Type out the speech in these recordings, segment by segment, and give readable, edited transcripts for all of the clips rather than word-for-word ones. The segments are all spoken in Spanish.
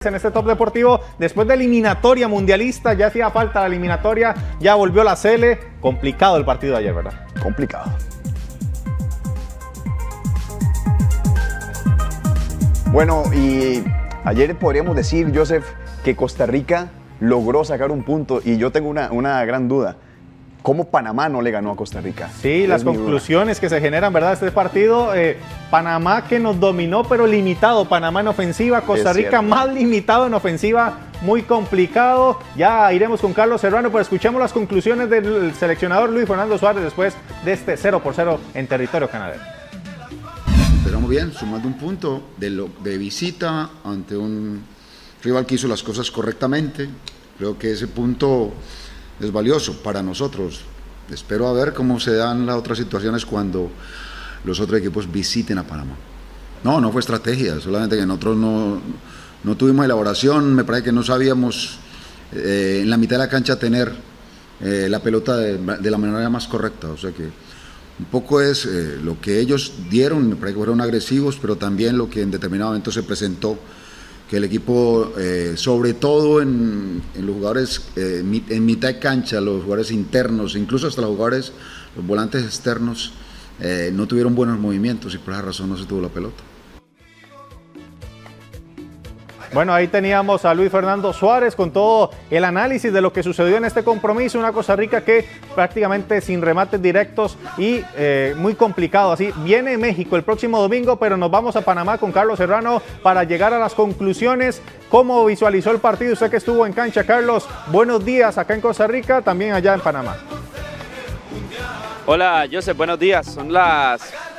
En este Top Deportivo, después de eliminatoria mundialista, ya hacía falta la eliminatoria, ya volvió la Sele. Complicado el partido de ayer, ¿verdad? Complicado. Bueno, y ayer podríamos decir, Joseph, que Costa Rica logró sacar un punto, y yo tengo una gran duda. ¿Cómo Panamá no le ganó a Costa Rica? Sí, las conclusiones que se generan, ¿verdad? Este partido, Panamá que nos dominó, pero limitado. Panamá en ofensiva, Costa Rica más limitado en ofensiva, muy complicado. Ya iremos con Carlos Serrano, pero escuchemos las conclusiones del seleccionador Luis Fernando Suárez después de este 0-0 en territorio canadiense. Empezamos bien, sumando un punto de visita ante un rival que hizo las cosas correctamente. Creo que ese punto es valioso para nosotros. Espero a ver cómo se dan las otras situaciones cuando los otros equipos visiten a Panamá. No fue estrategia, solamente que nosotros no tuvimos elaboración, me parece que no sabíamos en la mitad de la cancha tener la pelota de la manera más correcta, o sea que un poco es lo que ellos dieron, me parece que fueron agresivos, pero también lo que en determinado momento se presentó, que el equipo, sobre todo en los jugadores en mitad de cancha, los jugadores internos, incluso hasta los volantes externos, no tuvieron buenos movimientos y por esa razón no se tuvo la pelota. Bueno, ahí teníamos a Luis Fernando Suárez con todo el análisis de lo que sucedió en este compromiso. Una Costa Rica que prácticamente sin remates directos y muy complicado. Así viene México el próximo domingo, pero nos vamos a Panamá con Carlos Serrano para llegar a las conclusiones. ¿Cómo visualizó el partido? Usted que estuvo en cancha, Carlos. Buenos días acá en Costa Rica, también allá en Panamá. Hola, Joseph, buenos días. Son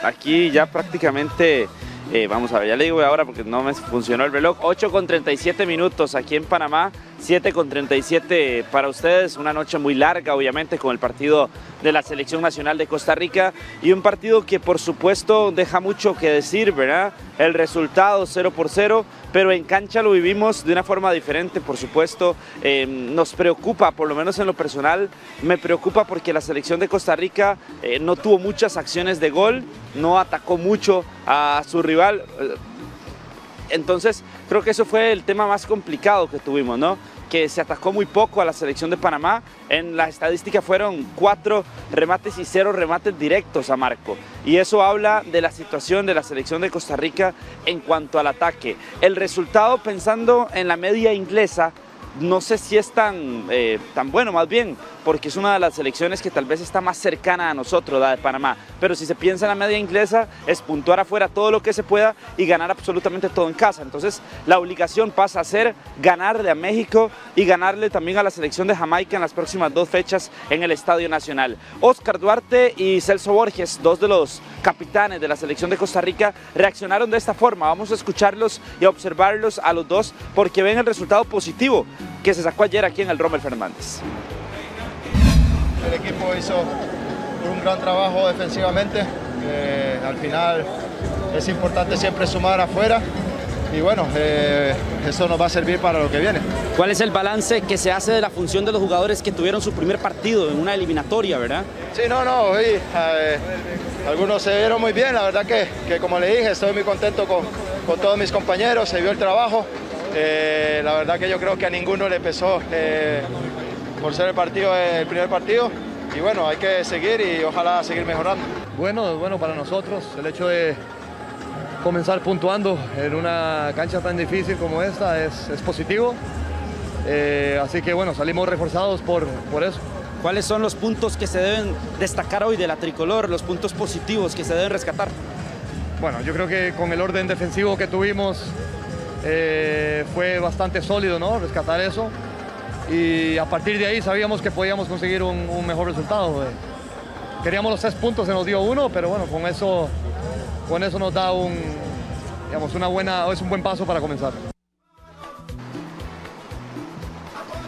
aquí ya prácticamente... vamos a ver, ya le digo ahora porque no me funcionó el reloj, 8:37 minutos aquí en Panamá, 7:37 para ustedes, una noche muy larga obviamente con el partido de la Selección Nacional de Costa Rica y un partido que por supuesto deja mucho que decir, ¿verdad? El resultado 0-0, pero en cancha lo vivimos de una forma diferente, por supuesto. Nos preocupa, por lo menos en lo personal, me preocupa porque la Selección de Costa Rica no tuvo muchas acciones de gol, no atacó mucho a su rival. Entonces creo que eso fue el tema más complicado que tuvimos, ¿no? Que se atacó muy poco a la selección de Panamá. En la estadística fueron 4 remates y 0 remates directos a marco. Y eso habla de la situación de la selección de Costa Rica en cuanto al ataque. El resultado, pensando en la media inglesa, no sé si es tan bueno, más bien, porque es una de las selecciones que tal vez está más cercana a nosotros, la de Panamá. Pero si se piensa en la media inglesa, es puntuar afuera todo lo que se pueda y ganar absolutamente todo en casa. Entonces, la obligación pasa a ser ganarle a México y ganarle también a la selección de Jamaica en las próximas 2 fechas en el Estadio Nacional. Oscar Duarte y Celso Borges, 2 de los capitanes de la selección de Costa Rica, reaccionaron de esta forma. Vamos a escucharlos y a observarlos a los dos porque ven el resultado positivo que se sacó ayer aquí en el Rommel Fernández. El equipo hizo un gran trabajo defensivamente, al final es importante siempre sumar afuera y bueno, eso nos va a servir para lo que viene. ¿Cuál es el balance que se hace de la función de los jugadores que tuvieron su primer partido en una eliminatoria, verdad? Sí, hoy algunos se vieron muy bien, la verdad que como le dije, estoy muy contento con todos mis compañeros, se vio el trabajo. La verdad que yo creo que a ninguno le pesó por ser el primer partido y bueno, hay que seguir y ojalá seguir mejorando. Bueno para nosotros el hecho de comenzar puntuando en una cancha tan difícil como esta es positivo, así que bueno, salimos reforzados por eso. ¿Cuáles son los puntos que se deben destacar hoy de la tricolor, los puntos positivos que se deben rescatar? Bueno, yo creo que con el orden defensivo que tuvimos fue bastante sólido, ¿no? Rescatar eso y a partir de ahí sabíamos que podíamos conseguir un mejor resultado. Queríamos los 6 puntos, se nos dio 1, pero bueno, con eso nos da un buen paso para comenzar.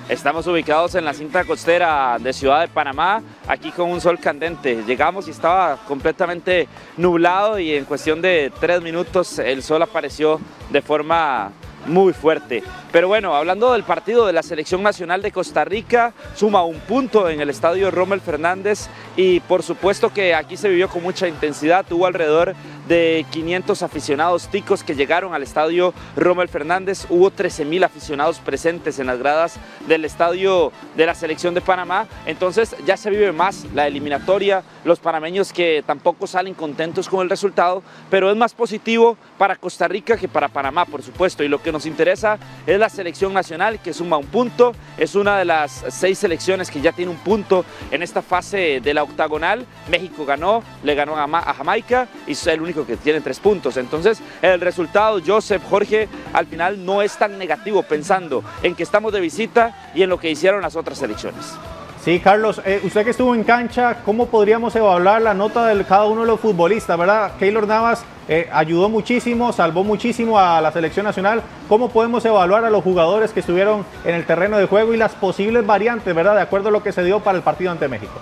Estamos ubicados en la cinta costera de Ciudad de Panamá, aquí con un sol candente. Llegamos y estaba completamente nublado y en cuestión de 3 minutos el sol apareció de forma muy fuerte. Pero bueno, hablando del partido de la Selección Nacional de Costa Rica, suma 1 punto en el estadio Rommel Fernández y por supuesto que aquí se vivió con mucha intensidad, hubo alrededor de 500 aficionados ticos que llegaron al estadio Rommel Fernández. Hubo 13.000 aficionados presentes en las gradas del estadio de la selección de Panamá. Entonces ya se vive más la eliminatoria, los panameños que tampoco salen contentos con el resultado, pero es más positivo para Costa Rica que para Panamá, por supuesto, y lo que nos interesa es la selección nacional, que suma un punto, es una de las 6 selecciones que ya tiene un punto en esta fase de la octagonal. México ganó, le ganó a Jamaica y es el único que tiene 3 puntos. Entonces el resultado, Joseph, Jorge, al final no es tan negativo pensando en que estamos de visita y en lo que hicieron las otras selecciones. Sí, Carlos, usted que estuvo en cancha, ¿cómo podríamos evaluar la nota de cada uno de los futbolistas, verdad? Keylor Navas ayudó muchísimo, salvó muchísimo a la selección nacional. ¿Cómo podemos evaluar a los jugadores que estuvieron en el terreno de juego y las posibles variantes, verdad, de acuerdo a lo que se dio para el partido ante México?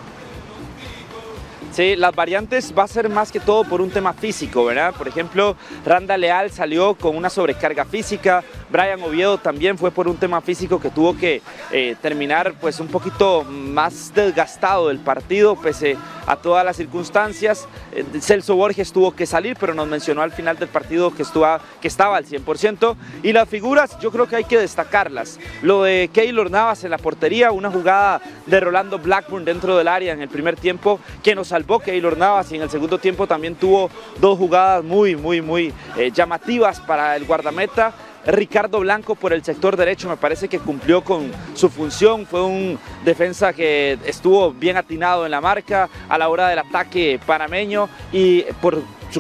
Sí, las variantes va a ser más que todo por un tema físico, ¿verdad? Por ejemplo, Randall Leal salió con una sobrecarga física, Brian Oviedo también fue por un tema físico que tuvo que terminar pues un poquito más desgastado del partido pese a todas las circunstancias. Celso Borges tuvo que salir, pero nos mencionó al final del partido que estaba al 100%. Y las figuras yo creo que hay que destacarlas. Lo de Keylor Navas en la portería, una jugada de Rolando Blackburn dentro del área en el primer tiempo que nos salvó Keylor Navas, y en el segundo tiempo también tuvo 2 jugadas muy llamativas para el guardameta. Ricardo Blanco por el sector derecho me parece que cumplió con su función, fue un defensa que estuvo bien atinado en la marca a la hora del ataque panameño y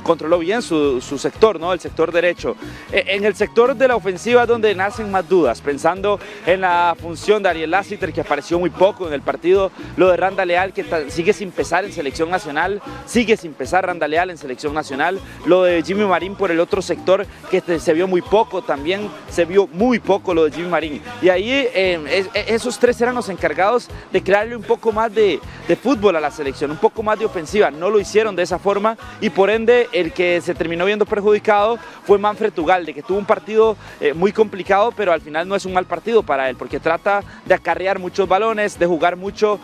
controló bien su sector, ¿no? El sector derecho. En el sector de la ofensiva es donde nacen más dudas, pensando en la función de Ariel Lassiter, que apareció muy poco en el partido, lo de Randall Leal, que sigue sin pesar en selección nacional, Randall Leal en selección nacional, lo de Jimmy Marín por el otro sector, que se vio muy poco, también se vio muy poco lo de Jimmy Marín. Y ahí esos 3 eran los encargados de crearle un poco más de fútbol a la selección, un poco más de ofensiva. No lo hicieron de esa forma y por ende el que se terminó viendo perjudicado fue Manfred Ugalde, que tuvo un partido muy complicado, pero al final no es un mal partido para él, porque trata de acarrear muchos balones, de jugar mucho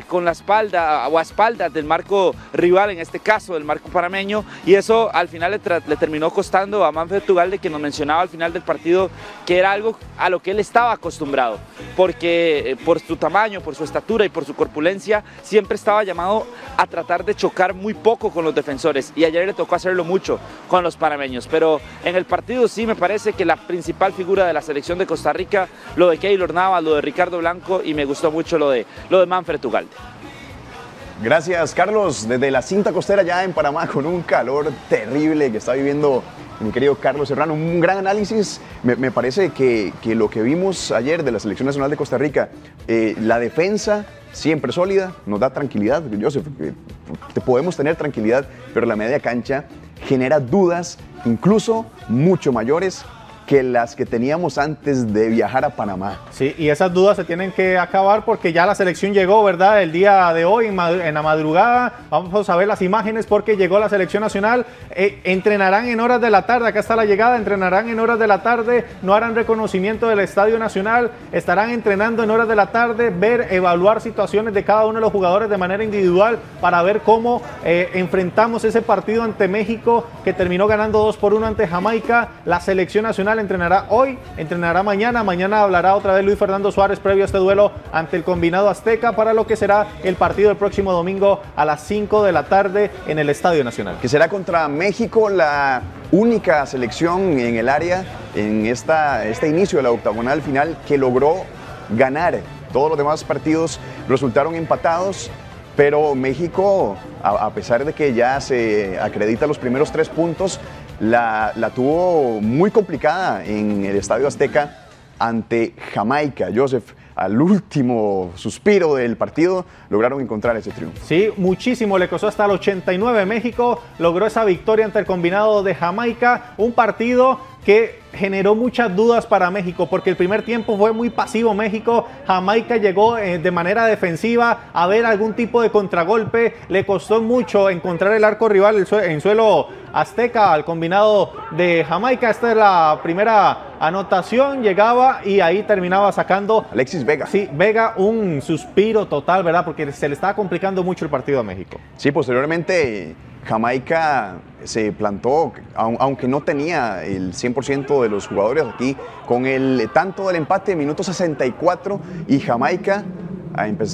con la espalda o a espaldas del marco rival, en este caso del marco panameño, y eso al final le terminó costando a Manfred Ugalde, que nos mencionaba al final del partido que era algo a lo que él estaba acostumbrado, porque por su tamaño, por su estatura y por su corpulencia, siempre estaba llamado a tratar de chocar muy poco con los defensores, y ayer le tocó hacerlo mucho con los panameños, pero en el partido sí me parece que la principal figura de la selección de Costa Rica, lo de Keylor Navas, lo de Ricardo Blanco, y me gustó mucho lo de Manfred Ugalde. Gracias, Carlos. Desde la cinta costera ya en Panamá, con un calor terrible que está viviendo mi querido Carlos Serrano. Un gran análisis. Me parece que lo que vimos ayer de la Selección Nacional de Costa Rica, la defensa siempre sólida, nos da tranquilidad. Joseph, podemos tener tranquilidad, pero la media cancha genera dudas, incluso mucho mayores que las que teníamos antes de viajar a Panamá. Sí, y esas dudas se tienen que acabar porque ya la selección llegó, ¿verdad? El día de hoy, en la madrugada, vamos a ver las imágenes porque llegó la selección nacional. Entrenarán en horas de la tarde, acá está la llegada, entrenarán en horas de la tarde, no harán reconocimiento del Estadio Nacional, estarán entrenando en horas de la tarde, evaluar situaciones de cada uno de los jugadores de manera individual para ver cómo enfrentamos ese partido ante México, que terminó ganando 2-1 ante Jamaica. La selección nacional entrenará hoy, entrenará mañana hablará otra vez Luis Fernando Suárez previo a este duelo ante el combinado azteca para lo que será el partido el próximo domingo a las 5 de la tarde en el Estadio Nacional. Que será contra México, la única selección en el área en este inicio de la octagonal final que logró ganar. Todos los demás partidos resultaron empatados, pero México, a pesar de que ya se acredita los primeros 3 puntos, la tuvo muy complicada en el Estadio Azteca ante Jamaica. Joseph, al último suspiro del partido lograron encontrar ese triunfo. Sí, muchísimo, le costó hasta el 89. México logró esa victoria ante el combinado de Jamaica, un partido que generó muchas dudas para México, porque el primer tiempo fue muy pasivo México. Jamaica llegó de manera defensiva a ver algún tipo de contragolpe, le costó mucho encontrar el arco rival en suelo azteca al combinado de Jamaica. Esta es la primera anotación, llegaba y ahí terminaba sacando Alexis Vega. Sí, Vega, un suspiro total, ¿verdad? Porque se le estaba complicando mucho el partido a México. Sí, posteriormente Jamaica se plantó, aunque no tenía el 100% de los jugadores aquí, con el tanto del empate en minuto 64, y Jamaica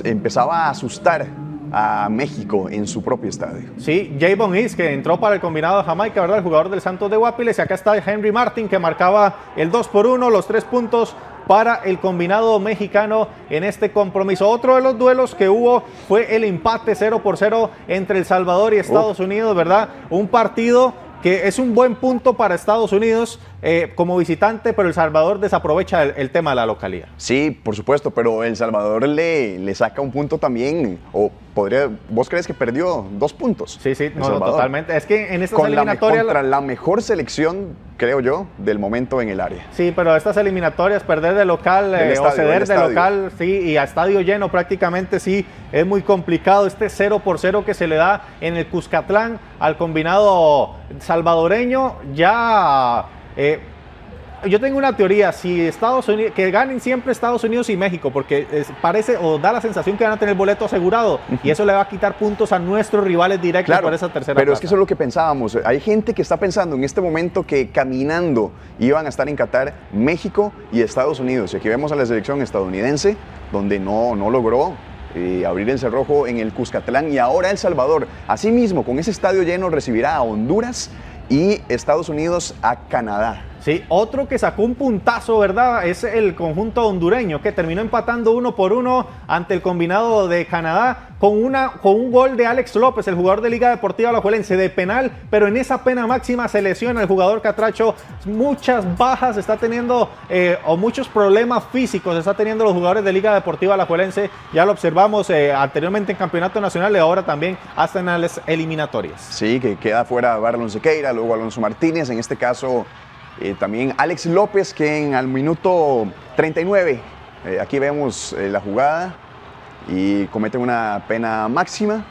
empezaba a asustar a México en su propio estadio. Sí, Javon East, que entró para el combinado de Jamaica, ¿verdad? El jugador del Santos de Guapiles, y acá está Henry Martin, que marcaba el 2-1, los 3 puntos para el combinado mexicano en este compromiso. Otro de los duelos que hubo fue el empate 0-0 entre El Salvador y Estados Unidos, ¿verdad? Un partido que es un buen punto para Estados Unidos como visitante, pero El Salvador desaprovecha el tema de la localidad. Sí, por supuesto, pero El Salvador le saca un punto también, o ¿vos crees que perdió 2 puntos? Sí, no, totalmente. Es que en estas eliminatorias... Contra la mejor selección, creo yo, del momento en el área. Sí, pero estas eliminatorias, perder de local o ceder de local, sí, y a estadio lleno prácticamente, sí, es muy complicado. Este 0-0 que se le da en el Cuscatlán al combinado salvadoreño, ya... yo tengo una teoría, si Estados Unidos, que ganen siempre Estados Unidos y México, porque parece o da la sensación que van a tener boleto asegurado, y eso le va a quitar puntos a nuestros rivales directos por esa tercera pero plaza. Es que eso es lo que pensábamos. Hay gente que está pensando en este momento que caminando iban a estar en Qatar México y Estados Unidos, y aquí vemos a la selección estadounidense, donde no logró abrir el cerrojo en el Cuscatlán, y ahora El Salvador, asimismo, con ese estadio lleno, recibirá a Honduras y Estados Unidos a Canadá. Sí, otro que sacó un puntazo, ¿verdad? Es el conjunto hondureño, que terminó empatando 1-1 ante el combinado de Canadá con un gol de Alex López, el jugador de Liga Deportiva Alajuelense, de penal, pero en esa pena máxima se lesiona el jugador catracho. Muchas bajas está teniendo, o muchos problemas físicos está teniendo los jugadores de Liga Deportiva Alajuelense. Ya lo observamos anteriormente en Campeonato Nacional y ahora también hasta en las eliminatorias. Sí, que queda fuera Barlon Sequeira, luego Alonso Martínez, en este caso... también Alex López, que al minuto 39, aquí vemos la jugada, y comete una pena máxima,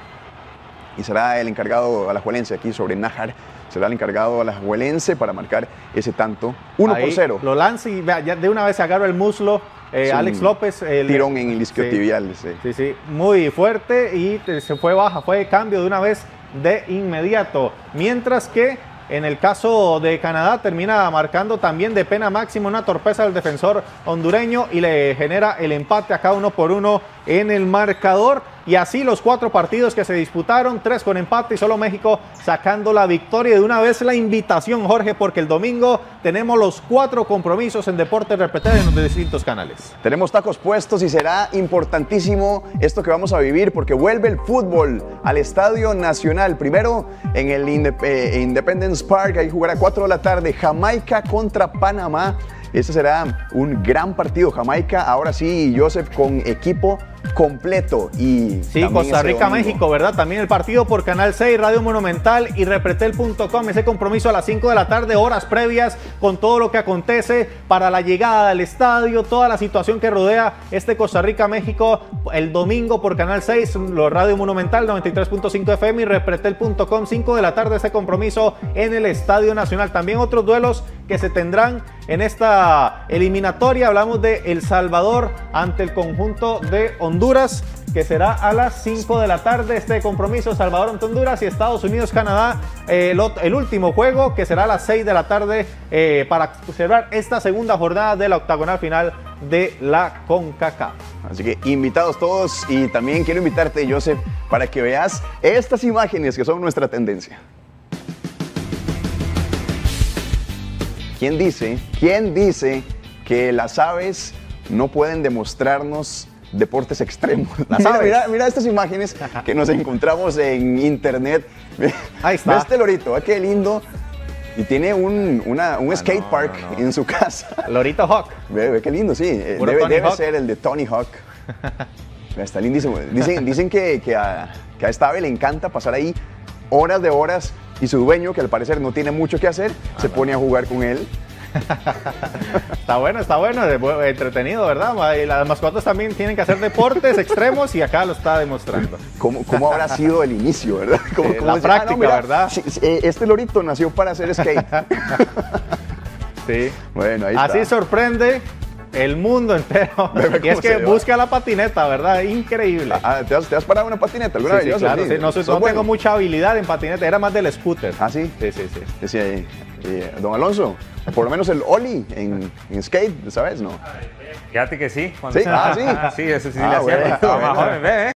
y será el encargado alajuelense aquí sobre Nájar, será el encargado alajuelense para marcar ese tanto, 1-0. Lo lanza y ya de una vez se agarra el muslo, Alex López. Tirón en el isquiotibial. Sí, muy fuerte, y se fue baja, fue cambio de una vez de inmediato, mientras que en el caso de Canadá termina marcando también de pena máxima una torpeza del defensor hondureño y le genera el empate acá 1-1 en el marcador. Y así los 4 partidos que se disputaron, 3 con empate y solo México sacando la victoria. Y de una vez la invitación, Jorge, porque el domingo tenemos los 4 compromisos en Deportes Repetir en los distintos canales. Tenemos tacos puestos y será importantísimo esto que vamos a vivir, porque vuelve el fútbol al Estadio Nacional. Primero en el Independence Park, ahí jugará 4 de la tarde, Jamaica contra Panamá. Este será un gran partido. Jamaica, ahora sí, Joseph, con equipo completo. Y sí, Costa Rica, México, ¿verdad? También el partido por Canal 6, Radio Monumental y Repretel.com. Ese compromiso a las 5 de la tarde, horas previas, con todo lo que acontece para la llegada al estadio, toda la situación que rodea este Costa Rica-México. El domingo por Canal 6, Radio Monumental 93.5 FM y Repretel.com, 5 de la tarde, ese compromiso en el Estadio Nacional. También otros duelos que se tendrán en esta eliminatoria. Hablamos de El Salvador ante el conjunto de Honduras, que será a las 5 de la tarde este compromiso, Salvador ante Honduras, y Estados Unidos-Canadá, el último juego, que será a las 6 de la tarde para cerrar esta segunda jornada de la octagonal final de la CONCACAF. Así que invitados todos, y también quiero invitarte, Joseph, para que veas estas imágenes que son nuestra tendencia. ¿Quién dice que las aves no pueden demostrarnos deportes extremos? Mira estas imágenes que nos encontramos en internet. Ahí está. Ve este lorito, qué lindo. Y tiene un skate park en su casa. Lorito Hawk. Ve qué lindo, sí. Debe ser el de Tony Hawk. Está lindísimo. Dicen que a esta ave le encanta pasar ahí horas de horas, y su dueño, que al parecer no tiene mucho que hacer, se pone a jugar con él. Está bueno, entretenido, ¿verdad? Y las mascotas también tienen que hacer deportes extremos, y acá lo está demostrando. ¿Cómo habrá sido el inicio, verdad? La práctica, mira, ¿verdad? Este lorito nació para hacer skate. Sí. Bueno, ahí así está. sorprende El mundo entero. Ve Y es cómo que se va. busca la patineta, ¿verdad? Increíble. ¿Te has parado en una patineta alguna vez? Sí, Yo claro, sí. sí. No, ¿Sos no bueno? tengo mucha habilidad en patineta, era más del scooter. ¿Ah, sí? Sí, sí, sí. Decía ahí. Don Alonso, por lo menos el ollie en skate, ¿sabes? ¿No? Fíjate que sí. ¿Sí? Ah, sí. Sí, eso sí Ah, le hacía. bueno. Estaba más joven, ve.